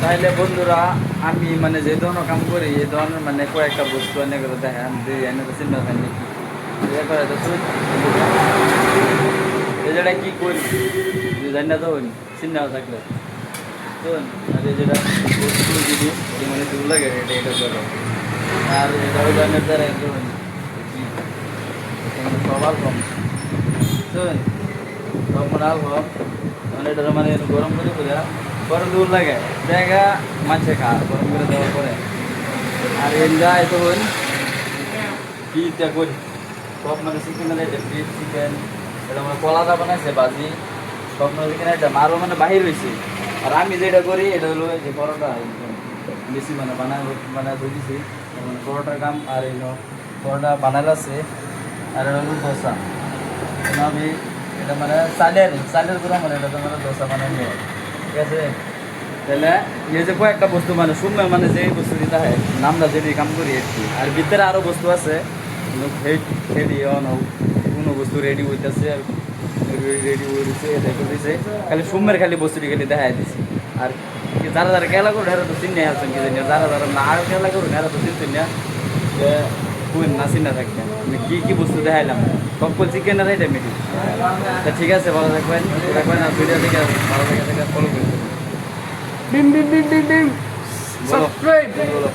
তাহলে বন্ধুরা আমি মানে যে ধরনের কাম করি এই ধরনের মানে কয়েকটা বস্তু এনে করে দেখে আমি এনে তো চিন্তা হয় নাকি যেটা কি করি জানি না তো চিন্তা থাকলে শোন আর যেটা বস্তু জিনিস মানে দূর লাগে এটা এটা করো আর এটা ওই ধরনের দ্বারা সবার কম শোন সব মানে আলফম মানে এটা মানে গরম করে বোঝা গরম দূর লাগে জায়গা মাছে খা গরম করে দেওয়ার পরে আর এনজা এটা হন কি ইত্যা করি সব মানে চিকেন এটা ফিশ চিকেন এটা মানে কলাটা বানাইছে বাজি সব মানে চিকেন এটা আরও মানে বাহির হয়েছে আর আমি যেটা করি এটা হলো যে পরোটা বেশি মানে বানায় ধরেছি মানে পরোটার কাম আর এই পরোটা বানাল আছে আর এটা হলো দোসা আমি এটা মানে চালের গুঁড়া মানে এটা তো মানে দোসা বানাই নিয়ে ঠিক আছে তাহলে এই যে কয়েকটা বস্তু মানে শুনবে মানে যেই বস্তু দিতে হয় নামটা যেটি কাম করি একটু আর ভিতরে আরও বস্তু আছে রেডি কোনো বস্তু রেডি হইতেছে আর রেডি হয়েছে এটা করতেছে খালি সুমের খালি বস্তুটি খালি দেখাই দিছি আর যারা যারা খেলা করুন এরা তো চিনে আসছেন কি জানি যারা যারা না আর খেলা করুন এরা তো চিনছেন না যে কোন না চিনা থাকবে আমি কী বস্তু দেখাইলাম সকল চিকেনের এটা মিটি তা ঠিক আছে ভালো থাকবেন আর ভিডিও থেকে ভালো থেকে ফলো করবেন ডিম ডিম ডিম ডিম ডিম সাবস্ক্রাইব বলো